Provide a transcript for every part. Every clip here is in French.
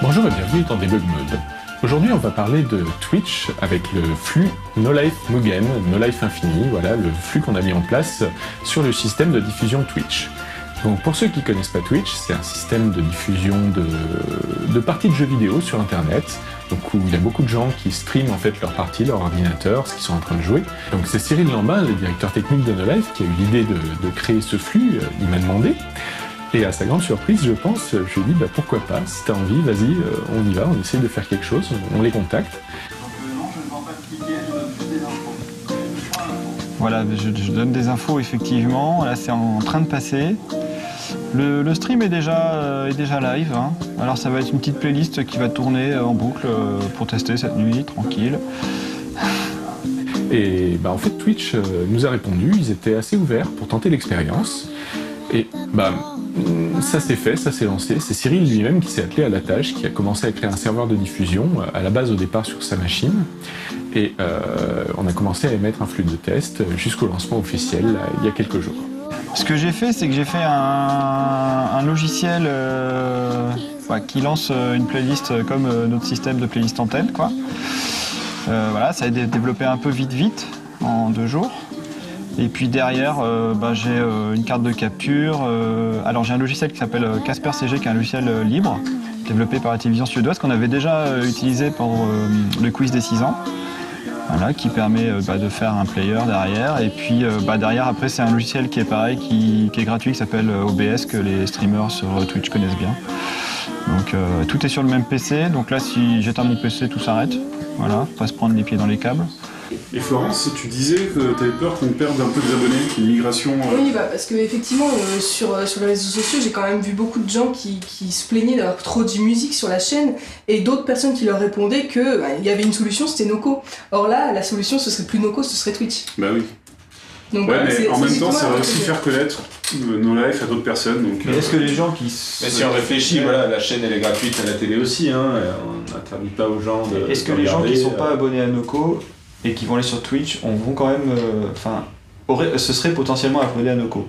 Bonjour et bienvenue dans Debug Mode. Aujourd'hui on va parler de Twitch avec le flux NoLife Mugen, NoLife Infini, voilà le flux qu'on a mis en place sur le système de diffusion Twitch. Donc pour ceux qui ne connaissent pas Twitch, c'est un système de diffusion de parties de jeux vidéo sur internet, donc où il y a beaucoup de gens qui streament en fait leurs parties, leur ordinateur, ce qu'ils sont en train de jouer. Donc c'est Cyril Lambin, le directeur technique de NoLife, qui a eu l'idée de créer ce flux, il m'a demandé. Et à sa grande surprise, je pense, je lui ai dit pourquoi pas, si t'as envie, vas-y, on y va, on essaye de faire quelque chose, on les contacte. Voilà, je donne des infos effectivement, là c'est en train de passer. Le stream est déjà live, hein. Alors ça va être une petite playlist qui va tourner en boucle pour tester cette nuit, tranquille. Et en fait Twitch nous a répondu, ils étaient assez ouverts pour tenter l'expérience. Et ça s'est fait, ça s'est lancé. C'est Cyril lui-même qui s'est attelé à la tâche, qui a commencé à créer un serveur de diffusion, à la base au départ sur sa machine. Et on a commencé à émettre un flux de test jusqu'au lancement officiel il y a quelques jours. Ce que j'ai fait, c'est que j'ai fait un logiciel qui lance une playlist comme notre système de playlist antenne, quoi. Voilà, ça a été développé un peu vite, en 2 jours. Et puis derrière, j'ai une carte de capture. Alors j'ai un logiciel qui s'appelle Casper CG, qui est un logiciel libre, développé par la télévision suédoise, qu'on avait déjà utilisé pour le quiz des 6 ans. Voilà, qui permet de faire un player derrière. Et puis derrière, après, c'est un logiciel qui est pareil, qui est gratuit, qui s'appelle OBS, que les streamers sur Twitch connaissent bien. Donc tout est sur le même PC. Donc là, si j'éteins mon PC, tout s'arrête. Voilà, pas se prendre les pieds dans les câbles. Et Florence, tu disais que tu avais peur qu'on perde un peu des abonnés, qu'il y ait une migration... Oui, parce que effectivement, sur les réseaux sociaux, j'ai quand même vu beaucoup de gens qui se plaignaient d'avoir trop de musique sur la chaîne, et d'autres personnes qui leur répondaient qu'il y avait une solution, c'était Noco. Or là, la solution, ce serait plus Noco, ce serait Twitch. Bah oui. Donc, ouais, mais en même temps, ça va aussi faire connaître NoLife à d'autres personnes. Donc, mais est-ce que les gens qui... Mais si on réfléchit, voilà, la chaîne elle est gratuite à la télé aussi, hein, on n'interdit pas aux gens de... Est-ce que les gens qui ne sont pas abonnés à Noco et qui vont aller sur Twitch, vont quand même... ce serait potentiellement un relais à Noco.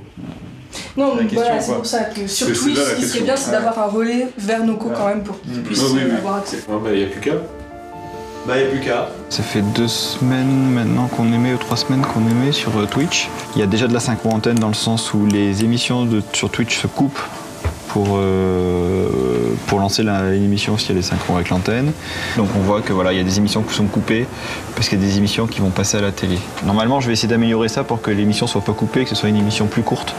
Non, donc voilà, c'est pour ça que sur Twitch, ce qui serait bien, c'est d'avoir un relais vers Noco quand même, pour qu'ils puissent avoir accès. Il n'y a plus qu'à. Il n'y a plus qu'à. Ça fait 2 semaines maintenant qu'on émet, ou 3 semaines qu'on émet sur Twitch. Il y a déjà de la synchro antenne dans le sens où les émissions sur Twitch se coupent pour lancer une émission si elle est synchro avec l'antenne. Donc on voit que voilà, il y a des émissions qui sont coupées parce qu'il y a des émissions qui vont passer à la télé. Normalement, je vais essayer d'améliorer ça pour que l'émission soit pas coupée, que ce soit une émission plus courte.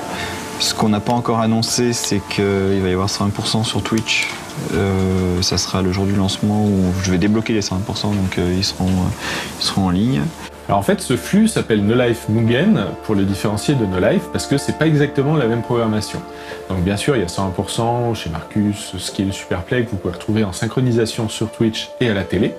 Ce qu'on n'a pas encore annoncé, c'est qu'il va y avoir 100% sur Twitch. Ça sera le jour du lancement où je vais débloquer les 100%, donc ils seront en ligne. Alors en fait, ce flux s'appelle NoLife Mugen pour le différencier de NoLife parce que c'est pas exactement la même programmation. Donc bien sûr, il y a 101% chez Marcus, ce qui est le Superplay que vous pouvez retrouver en synchronisation sur Twitch et à la télé.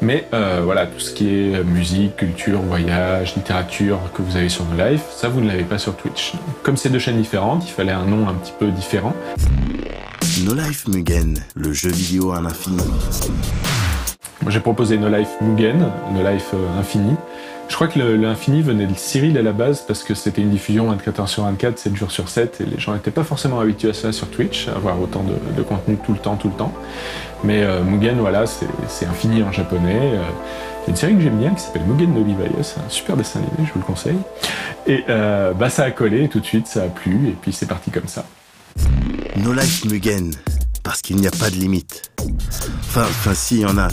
Mais voilà, tout ce qui est musique, culture, voyage, littérature que vous avez sur NoLife, ça vous ne l'avez pas sur Twitch. Comme c'est 2 chaînes différentes, il fallait un nom un petit peu différent. NoLife Mugen, le jeu vidéo à l'infini. J'ai proposé NoLife Mugen, NoLife Infini. Je crois que l'infini venait de Cyril à la base parce que c'était une diffusion 24h sur 24, 7 jours sur 7 et les gens n'étaient pas forcément habitués à ça sur Twitch, à avoir autant de contenu tout le temps. Mais Mugen, voilà, c'est infini en japonais. Il y a une série que j'aime bien qui s'appelle Mugen no Libae, c'est un super dessin animé, je vous le conseille. Et ça a collé tout de suite, ça a plu et puis c'est parti comme ça. NoLife Mugen, parce qu'il n'y a pas de limite. Enfin si, il y en a,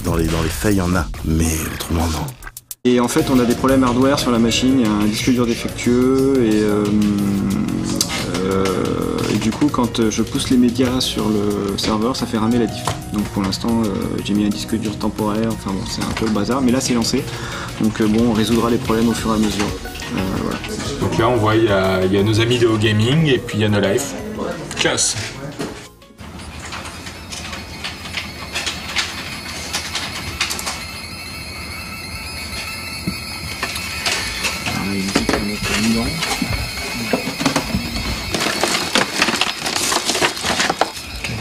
dans les faits il y en a, mais autrement non. Et en fait, on a des problèmes hardware sur la machine, il y a un disque dur défectueux et du coup, quand je pousse les médias sur le serveur, ça fait ramer la diff. Donc pour l'instant, j'ai mis un disque dur temporaire, enfin bon, c'est un peu le bazar, mais là c'est lancé. Donc on résoudra les problèmes au fur et à mesure. Voilà. Donc là, on voit, il y a nos amis de O-Gaming et puis il y a NoLife. Classe.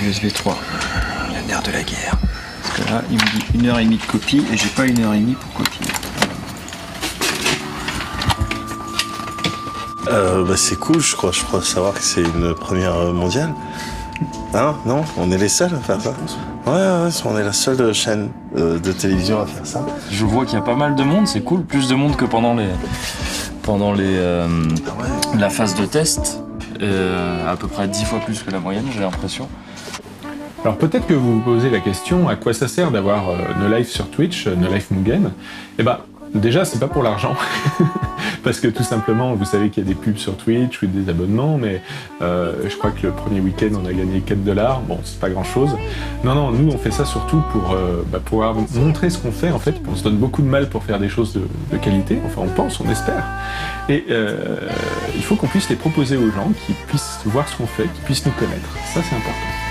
USB 3, la nerf de la guerre. Parce que là, il me dit 1h30 de copie et j'ai pas 1h30 pour copier. C'est cool, je crois savoir que c'est une première mondiale. Hein? Non? On est les seuls à faire ça? Ouais, on est la seule chaîne de télévision à faire ça. Je vois qu'il y a pas mal de monde, c'est cool, plus de monde que pendant la phase de test, à peu près 10 fois plus que la moyenne, j'ai l'impression. Alors peut-être que vous vous posez la question, à quoi ça sert d'avoir No Life sur Twitch, No Life Mugen? Eh ben, déjà, c'est pas pour l'argent. Parce que tout simplement, vous savez qu'il y a des pubs sur Twitch ou des abonnements, mais je crois que le premier week-end, on a gagné 4 $. Bon, c'est pas grand-chose. Non, nous, on fait ça surtout pour pouvoir montrer ce qu'on fait. En fait, on se donne beaucoup de mal pour faire des choses de qualité. Enfin, on pense, on espère. Et il faut qu'on puisse les proposer aux gens, qui puissent voir ce qu'on fait, qui puissent nous connaître. Ça, c'est important.